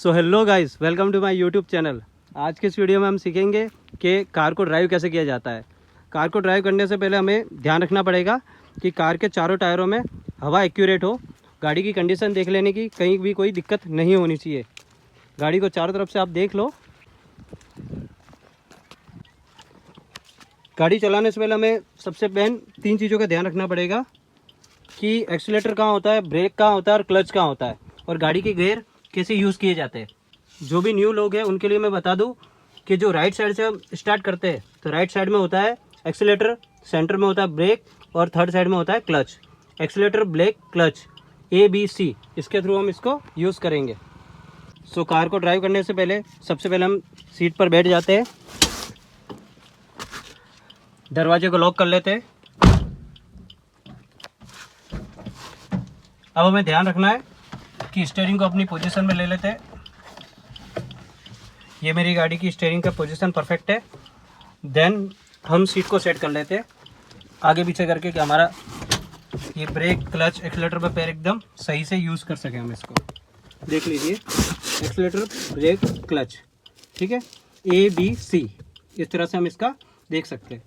So hello guys, welcome to my YouTube channel. आज के इस वीडियो में हम सीखेंगे कि कार को ड्राइव कैसे किया जाता है। कार को ड्राइव करने से पहले हमें ध्यान रखना पड़ेगा कि कार के चारों टायरों में हवा एक्यूरेट हो। गाड़ी की कंडीशन देख लेने की, कहीं भी कोई दिक्कत नहीं होनी चाहिए। गाड़ी को चारों तरफ से आप देख लो। गाड़ी चलाने से पहले हमें सबसे मेन 3 चीज़ों का ध्यान रखना पड़ेगा कि एक्सीलेटर कहाँ होता है, ब्रेक कहाँ होता है और क्लच कहाँ होता है, और गाड़ी के गियर कैसे यूज़ किए जाते हैं। जो भी न्यू लोग हैं उनके लिए मैं बता दूं कि जो राइट साइड से हम स्टार्ट करते हैं तो राइट साइड में होता है एक्सीलेटर, सेंटर में होता है ब्रेक और थर्ड साइड में होता है clutch. Accelerator, brake, clutch, ABC, इसके थ्रू हम इसको यूज़ करेंगे। सो कार को ड्राइव करने से पहले सबसे पहले हम सीट पर बैठ जाते हैं, दरवाजे को लॉक कर लेते हैं। अब हमें ध्यान रखना है कि स्टीयरिंग को अपनी पोजीशन में ले लेते हैं। ये मेरी गाड़ी की स्टीयरिंग का पोजीशन परफेक्ट है। देन हम सीट को सेट कर लेते हैं आगे पीछे करके कि हमारा ये ब्रेक, क्लच, एक्सीलेटर पे पैर एकदम सही से यूज़ कर सकें हम इसको। देख लीजिए, एक्सीलेटर, ब्रेक, क्लच, ठीक है, ABC, इस तरह से हम इसका देख सकते हैं।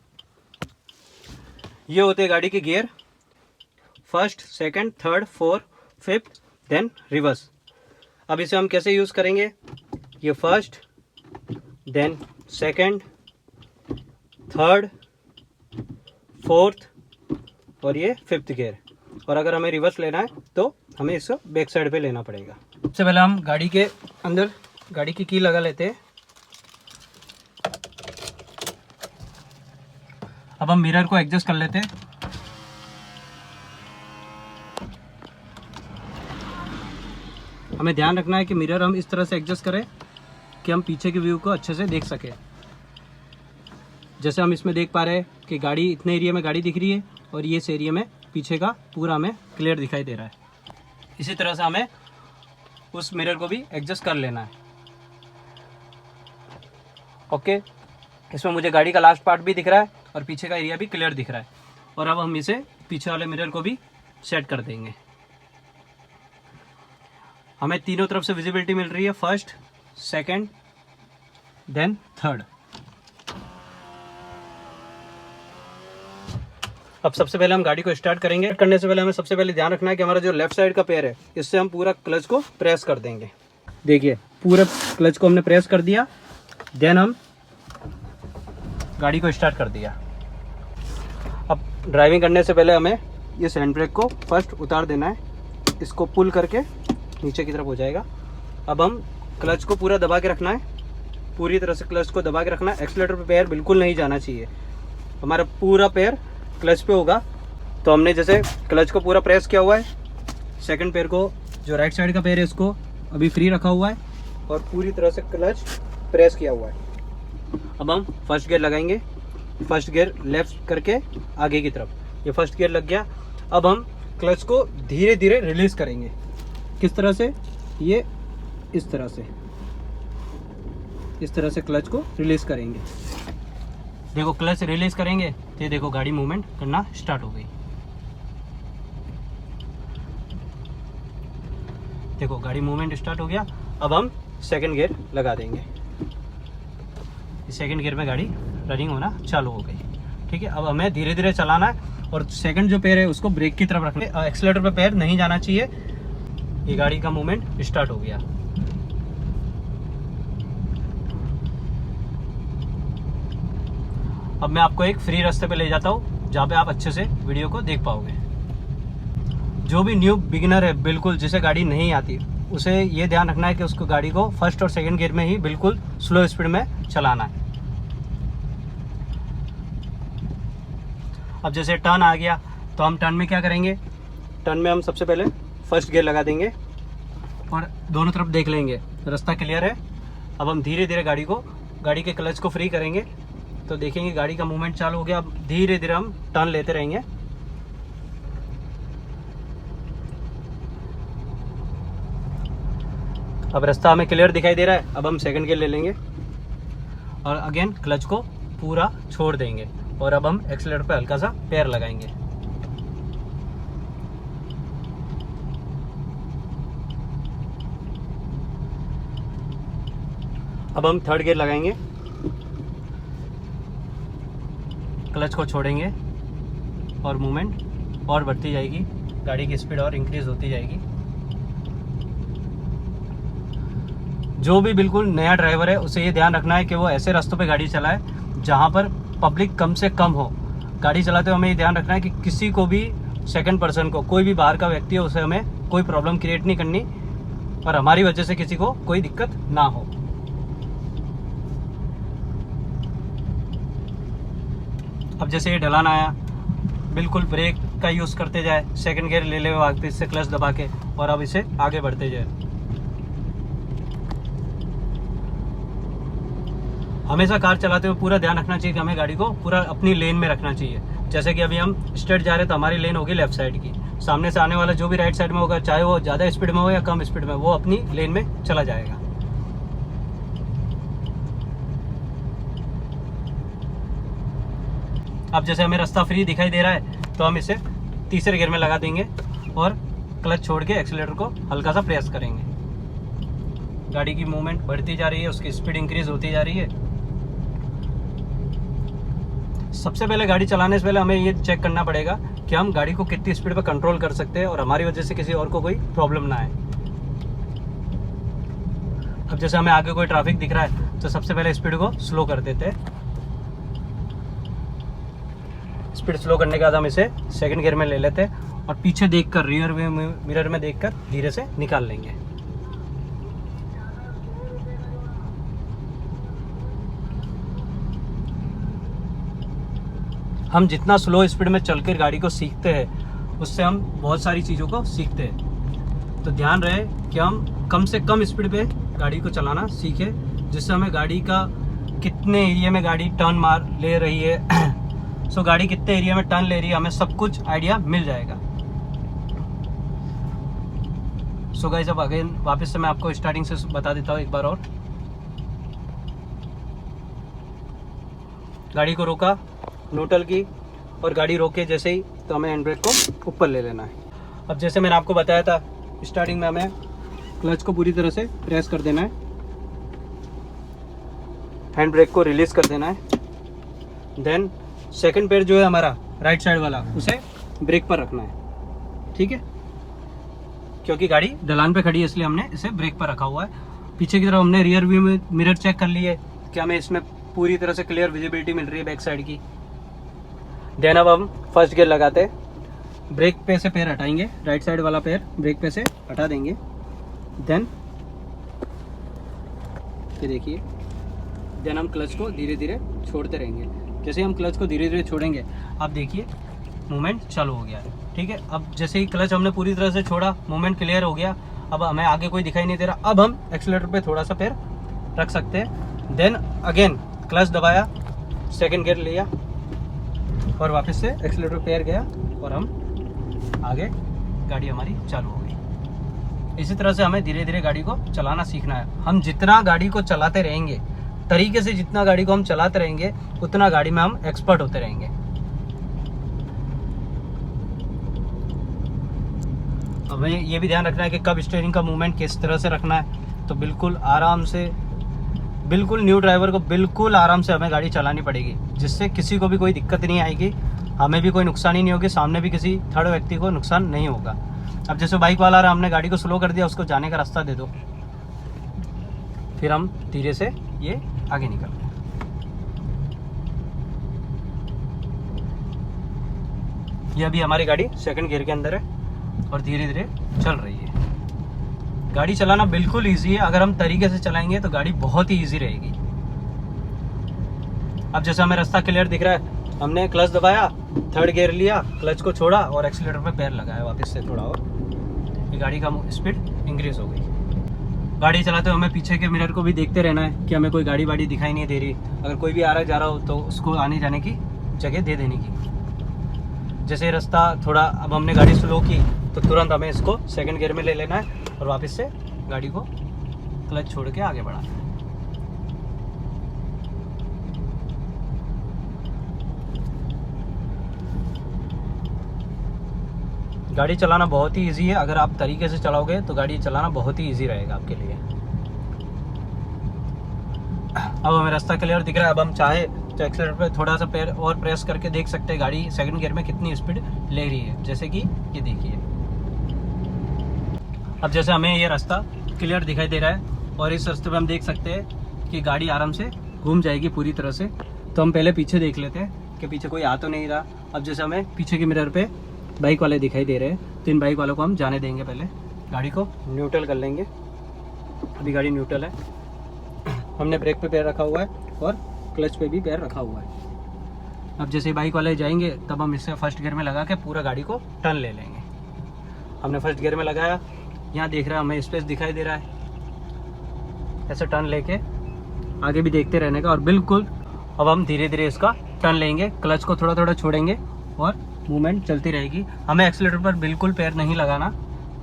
ये होते हैं गाड़ी के gear, first, second, third, fourth, fifth, then reverse. अब इसे हम कैसे यूज़ करेंगे, ये first, then second, third, fourth और ये फिफ्थ गियर। और अगर हमें रिवर्स लेना है तो हमें इसको बैक साइड पे लेना पड़ेगा। सबसे पहले हम गाड़ी के अंदर गाड़ी की लगा लेते हैं। अब हम मिरर को एडजस्ट कर लेते हैं। हमें ध्यान रखना है कि मिरर हम इस तरह से एडजस्ट करें कि हम पीछे के व्यू को अच्छे से देख सकें। जैसे हम इसमें देख पा रहे हैं कि गाड़ी इतने एरिया में गाड़ी दिख रही है और ये इस एरिया में पीछे का पूरा हमें क्लियर दिखाई दे रहा है। इसी तरह से हमें उस मिरर को भी एडजस्ट कर लेना है। ओके, इसमें मुझे गाड़ी का लास्ट पार्ट भी दिख रहा है और पीछे का एरिया भी क्लियर दिख रहा है। और अब हम इसे पीछे वाले मिरर को भी सेट कर देंगे। हमें तीनों तरफ से विजिबिलिटी मिल रही है, फर्स्ट, सेकंड, देन थर्ड। अब सबसे पहले हम गाड़ी को स्टार्ट करेंगे। करने से पहले हमें सबसे पहले ध्यान रखना है कि हमारा जो लेफ्ट साइड का पैर है, इससे हम पूरा क्लच को प्रेस कर देंगे। देखिए, पूरा क्लच को हमने प्रेस कर दिया। देन हम गाड़ी को स्टार्ट कर दिया। अब ड्राइविंग करने से पहले हमें ये हैंड ब्रेक को फर्स्ट उतार देना है। इसको पुल करके नीचे की तरफ हो जाएगा। अब हम क्लच को पूरा दबा के रखना है, पूरी तरह से क्लच को दबा के रखना है। एक्सीलेटर पे पैर बिल्कुल नहीं जाना चाहिए। हमारा पूरा पैर क्लच पे होगा। तो हमने जैसे क्लच को पूरा प्रेस किया हुआ है, सेकंड पैर को, जो राइट साइड का पैर है, इसको अभी फ्री रखा हुआ है और पूरी तरह से क्लच प्रेस किया हुआ है। अब हम फर्स्ट गियर लगाएंगे। फर्स्ट गियर लेफ्ट करके आगे की तरफ, ये फर्स्ट गियर लग गया। अब हम क्लच को धीरे धीरे रिलीज करेंगे। किस तरह से, ये इस तरह से क्लच को रिलीज करेंगे। देखो, क्लच रिलीज करेंगे तो ये देखो गाड़ी मूवमेंट करना स्टार्ट हो गई। देखो गाड़ी मूवमेंट स्टार्ट हो गया। अब हम सेकंड गियर लगा देंगे। सेकंड गियर में गाड़ी रनिंग होना चालू हो गई। ठीक है, अब हमें धीरे धीरे चलाना है और सेकंड जो पैर है उसको ब्रेक की तरफ रखना है। एक्सीलेटर पे पैर नहीं जाना चाहिए। ये गाड़ी का मूवमेंट स्टार्ट हो गया। अब मैं आपको एक फ्री रास्ते पे ले जाता हूँ जहाँ पे आप अच्छे से वीडियो को देख पाओगे। जो भी न्यू बिगिनर है, बिल्कुल जिसे गाड़ी नहीं आती, उसे ये ध्यान रखना है कि उसको गाड़ी को फर्स्ट और सेकंड गियर में ही बिल्कुल स्लो स्पीड में चलाना है। अब जैसे टर्न आ गया तो हम टर्न में क्या करेंगे, टर्न में हम सबसे पहले फर्स्ट गियर लगा देंगे और दोनों तरफ देख लेंगे रास्ता क्लियर है। अब हम धीरे धीरे गाड़ी के क्लच को फ्री करेंगे तो देखेंगे गाड़ी का मूवमेंट चालू हो गया। अब धीरे धीरे हम टर्न लेते रहेंगे। अब रास्ता हमें क्लियर दिखाई दे रहा है। अब हम सेकंड गियर ले लेंगे और अगेन क्लच को पूरा छोड़ देंगे और अब हम एक्सीलेटर पे हल्का सा पैर लगाएंगे। अब हम थर्ड गियर लगाएंगे, क्लच को छोड़ेंगे और मूवमेंट और बढ़ती जाएगी, गाड़ी की स्पीड और इंक्रीज़ होती जाएगी। जो भी बिल्कुल नया ड्राइवर है उसे ये ध्यान रखना है कि वो ऐसे रास्तों पे गाड़ी चलाए जहाँ पर पब्लिक कम से कम हो। गाड़ी चलाते हुए हमें ये ध्यान रखना है कि किसी को भी, सेकंड पर्सन को, कोई भी बाहर का व्यक्ति है उसे हमें कोई प्रॉब्लम क्रिएट नहीं करनी और हमारी वजह से किसी को कोई दिक्कत ना हो। अब जैसे ये ढलान आया, बिल्कुल ब्रेक का यूज़ करते जाए, सेकंड गियर ले ले वापस से क्लच दबा के, और अब इसे आगे बढ़ते जाए। हमेशा कार चलाते हुए पूरा ध्यान रखना चाहिए कि हमें गाड़ी को पूरा अपनी लेन में रखना चाहिए। जैसे कि अभी हम स्ट्रेट जा रहे हैं तो हमारी लेन होगी लेफ्ट साइड की, सामने से आने वाला जो भी राइट साइड में होगा, चाहे वो ज़्यादा स्पीड में हो या कम स्पीड में, वो अपनी लेन में चला जाएगा। अब जैसे हमें रास्ता फ्री दिखाई दे रहा है तो हम इसे तीसरे गियर में लगा देंगे और क्लच छोड़ के एक्सीलेटर को हल्का सा प्रेस करेंगे। गाड़ी की मूवमेंट बढ़ती जा रही है, उसकी स्पीड इंक्रीज होती जा रही है। सबसे पहले गाड़ी चलाने से पहले हमें ये चेक करना पड़ेगा कि हम गाड़ी को कितनी स्पीड पर कंट्रोल कर सकते हैं और हमारी वजह से किसी और को कोई प्रॉब्लम ना आए। अब जैसे हमें आगे कोई ट्रैफिक दिख रहा है तो सबसे पहले स्पीड को स्लो कर देते हैं। स्पीड स्लो करने के बाद हम इसे सेकंड गियर में ले लेते हैं और पीछे देखकर, रियर मिरर में देखकर धीरे से निकाल लेंगे। हम जितना स्लो स्पीड में चलकर गाड़ी को सीखते हैं उससे हम बहुत सारी चीज़ों को सीखते हैं। तो ध्यान रहे कि हम कम से कम स्पीड पे गाड़ी को चलाना सीखें, जिससे हमें गाड़ी का कितने एरिया में गाड़ी टर्न मार ले रही है सो गाड़ी कितने एरिया में टर्न ले रही है, हमें सब कुछ आइडिया मिल जाएगा। सो गाइस, अब अगेन वापस से मैं आपको स्टार्टिंग से बता देता हूँ एक बार और। गाड़ी को रोका, न्यूट्रल की, और गाड़ी रोके जैसे ही तो हमें हैंड ब्रेक को ऊपर ले लेना है। अब जैसे मैंने आपको बताया था स्टार्टिंग में, हमें क्लच को पूरी तरह से प्रेस कर देना है, हैंड ब्रेक को रिलीज़ कर देना है, देन सेकंड पैर जो है हमारा राइट साइड वाला उसे ब्रेक पर रखना है। ठीक है, क्योंकि गाड़ी ढलान पे खड़ी है इसलिए हमने इसे ब्रेक पर रखा हुआ है। पीछे की तरफ हमने रियर व्यू में मिरर चेक कर लिए कि हमें इसमें पूरी तरह से क्लियर विजिबिलिटी मिल रही है बैक साइड की। देन अब हम फर्स्ट गियर लगाते हैं, ब्रेक पे से पैर हटाएंगे, राइट साइड वाला पैर ब्रेक पे से हटा देंगे। देन ये देखिए, देन हम क्लच को धीरे धीरे छोड़ते रहेंगे। जैसे हम क्लच को धीरे धीरे छोड़ेंगे, अब देखिए मूवमेंट चालू हो गया है। ठीक है, अब जैसे ही क्लच हमने पूरी तरह से छोड़ा, मूवमेंट क्लियर हो गया, अब हमें आगे कोई दिखाई नहीं दे रहा। अब हम एक्सीलेटर पे थोड़ा सा पैर रख सकते हैं। देन अगेन क्लच दबाया, सेकंड गियर लिया और वापस से एक्सीलेटर पे पैर गया और हम आगे, गाड़ी हमारी चालू हो गई। इसी तरह से हमें धीरे धीरे गाड़ी को चलाना सीखना है। हम जितना गाड़ी को चलाते रहेंगे, तरीके से जितना गाड़ी को हम चलाते रहेंगे, उतना गाड़ी में हम एक्सपर्ट होते रहेंगे। हमें ये भी ध्यान रखना है कि कब स्टीयरिंग का मूवमेंट किस तरह से रखना है। तो बिल्कुल आराम से, बिल्कुल न्यू ड्राइवर को बिल्कुल आराम से हमें गाड़ी चलानी पड़ेगी, जिससे किसी को भी कोई दिक्कत नहीं आएगी, हमें भी कोई नुकसान ही नहीं होगी, सामने भी किसी थर्ड व्यक्ति को नुकसान नहीं होगा। अब जैसे बाइक वाला रहा, हमने गाड़ी को स्लो कर दिया, उसको जाने का रास्ता दे दो, फिर हम धीरे से ये आगे निकलते हैं। ये अभी हमारी गाड़ी सेकंड गियर के अंदर है और धीरे धीरे चल रही है। गाड़ी चलाना बिल्कुल इजी है, अगर हम तरीके से चलाएंगे तो गाड़ी बहुत ही इजी रहेगी। अब जैसे हमें रास्ता क्लियर दिख रहा है, हमने क्लच दबाया, थर्ड गियर लिया, क्लच को छोड़ा और एक्सीलेटर पे पैर लगाया वापस से थोड़ा, और ये गाड़ी का स्पीड इंक्रीज हो गई। गाड़ी चलाते हुए हमें पीछे के मिरर को भी देखते रहना है कि हमें कोई गाड़ी वाड़ी दिखाई नहीं दे रही। अगर कोई भी आ रहा जा रहा हो तो उसको आने जाने की जगह दे देने की। जैसे रास्ता थोड़ा, अब हमने गाड़ी स्लो की तो तुरंत हमें इसको सेकंड गियर में ले लेना है और वापस से गाड़ी को क्लच छोड़ के आगे बढ़ाना है। गाड़ी चलाना बहुत ही इजी है, अगर आप तरीके से चलाओगे तो गाड़ी चलाना बहुत ही इजी रहेगा आपके लिए। अब हमें रास्ता क्लियर दिख रहा है। अब हम चाहे तो एक्सीलेटर पे थोड़ा सा पैर और प्रेस करके देख सकते हैं गाड़ी सेकंड गियर में कितनी स्पीड ले रही है, जैसे कि ये देखिए। अब जैसे हमें ये रास्ता क्लियर दिखाई दे रहा है और इस रास्ते पे हम देख सकते हैं कि गाड़ी आराम से घूम जाएगी पूरी तरह से। तो हम पहले पीछे देख लेते हैं कि पीछे कोई आ तो नहीं रहा। अब जैसे हमें पीछे की मिरर पे बाइक वाले दिखाई दे रहे हैं, तो इन बाइक वालों को हम जाने देंगे। पहले गाड़ी को न्यूट्रल कर लेंगे। अभी गाड़ी न्यूट्रल है, हमने ब्रेक पे पैर रखा हुआ है और क्लच पे भी पैर रखा हुआ है। अब जैसे बाइक वाले जाएंगे तब हम इससे फर्स्ट गियर में लगा के पूरा गाड़ी को टर्न ले लेंगे। हमने फर्स्ट गियर में लगाया, यहाँ देख रहे हैं हमें स्पेस दिखाई दे रहा है। ऐसे टर्न लेके आगे भी देखते रहने का और बिल्कुल अब हम धीरे धीरे इसका टर्न लेंगे, क्लच को थोड़ा थोड़ा छोड़ेंगे और मूवमेंट चलती रहेगी। हमें एक्सीलेटर पर बिल्कुल पैर नहीं लगाना,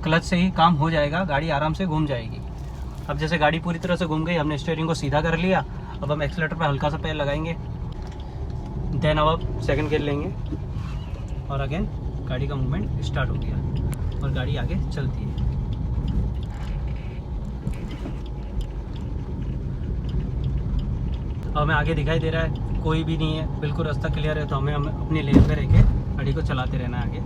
क्लच से ही काम हो जाएगा, गाड़ी आराम से घूम जाएगी। अब जैसे गाड़ी पूरी तरह से घूम गई, हमने स्टीयरिंग को सीधा कर लिया। अब हम एक्सीलेटर पर हल्का सा पैर लगाएंगे, देन अब सेकंड गियर लेंगे और अगेन गाड़ी का मूवमेंट स्टार्ट हो गया और गाड़ी आगे चलती है। अब हमें आगे दिखाई दे रहा है कोई भी नहीं है, बिल्कुल रास्ता क्लियर है। तो हमें अपनी लेन पे रह के गाड़ी को चलाते रहना है आगे।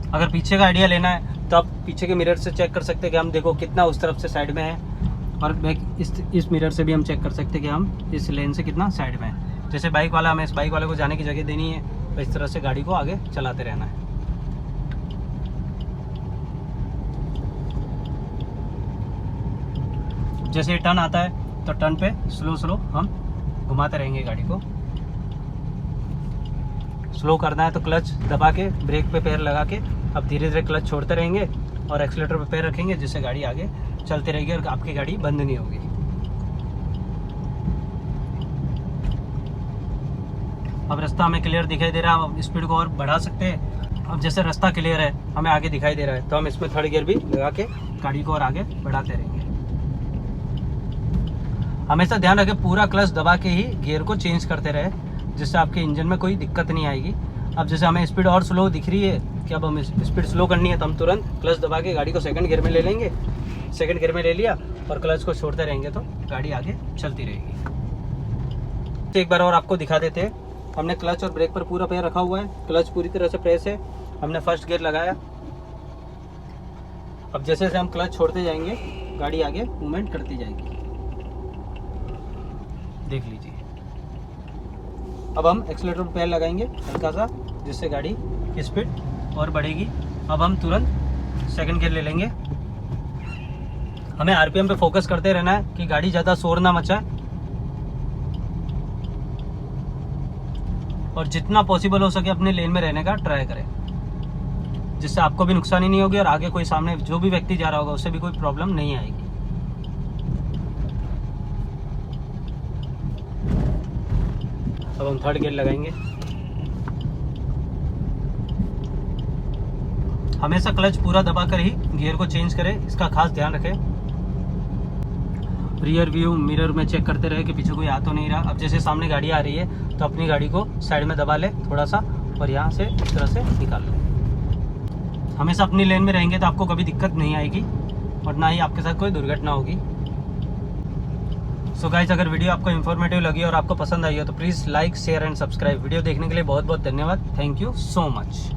अगर पीछे का आइडिया लेना है तो आप पीछे के मिरर से चेक कर सकते हैं कि हम देखो कितना उस तरफ से साइड में है, और बैक इस मिरर से भी हम चेक कर सकते हैं कि हम इस लेन से कितना साइड में है। जैसे बाइक वाला, हमें इस बाइक वाले को जाने की जगह देनी है, तो इस तरह से गाड़ी को आगे चलाते रहना है। जैसे ये टर्न आता है तो टर्न पे स्लो हम घुमाते रहेंगे गाड़ी को। स्लो करना है तो क्लच दबा के ब्रेक पे पैर लगा के अब धीरे धीरे क्लच छोड़ते रहेंगे और एक्सीलेटर पे पैर रखेंगे, जिससे गाड़ी आगे चलती रहेगी और आपकी गाड़ी बंद नहीं होगी। अब रास्ता हमें क्लियर दिखाई दे रहा है, हम स्पीड को और बढ़ा सकते हैं। अब जैसे रास्ता क्लियर है, हमें आगे दिखाई दे रहा है, तो हम इसमें थर्ड गियर भी लगा के गाड़ी को और आगे बढ़ाते रहेंगे। हमेशा ध्यान रखें पूरा क्लच दबा के ही गियर को चेंज करते रहे, जिससे आपके इंजन में कोई दिक्कत नहीं आएगी। अब जैसे हमें स्पीड और स्लो दिख रही है कि अब हम स्पीड स्लो करनी है, तो हम तुरंत क्लच दबा के गाड़ी को सेकंड गियर में ले लेंगे। सेकंड गियर में ले लिया और क्लच को छोड़ते रहेंगे तो गाड़ी आगे चलती रहेगी। एक बार और आपको दिखा देते हैं। हमने क्लच और ब्रेक पर पूरा पैर रखा हुआ है, क्लच पूरी तरह से प्रेस है, हमने फर्स्ट गियर लगाया। अब जैसे जैसे हम क्लच छोड़ते जाएंगे गाड़ी आगे मूवमेंट करती जाएगी, देख लीजिए। अब हम एक्सीलेटर पर पैर लगाएंगे हल्का सा, जिससे गाड़ी की स्पीड और बढ़ेगी। अब हम तुरंत सेकंड गियर ले लेंगे। हमें आरपीएम पे फोकस करते रहना है कि गाड़ी ज़्यादा शोर ना मचाए और जितना पॉसिबल हो सके अपने लेन में रहने का ट्राई करें, जिससे आपको भी नुकसानी नहीं होगी और आगे कोई सामने जो भी व्यक्ति जा रहा होगा उससे भी कोई प्रॉब्लम नहीं आएगी। अब हम थर्ड गियर लगाएंगे। हमेशा क्लच पूरा दबाकर ही गियर को चेंज करें, इसका खास ध्यान रखें। रियर व्यू मिरर में चेक करते रहे कि पीछे कोई आ तो नहीं रहा। अब जैसे सामने गाड़ी आ रही है तो अपनी गाड़ी को साइड में दबा ले थोड़ा सा और यहाँ से इस तरह से निकाल ले। हमेशा अपनी लेन में रहेंगे तो आपको कभी दिक्कत नहीं आएगी और ना ही आपके साथ कोई दुर्घटना होगी। सो गाइस, अगर वीडियो आपको इन्फॉर्मेटिव लगी और आपको पसंद आई हो तो please like, share and subscribe. Video देखने के लिए बहुत बहुत धन्यवाद। Thank you so much.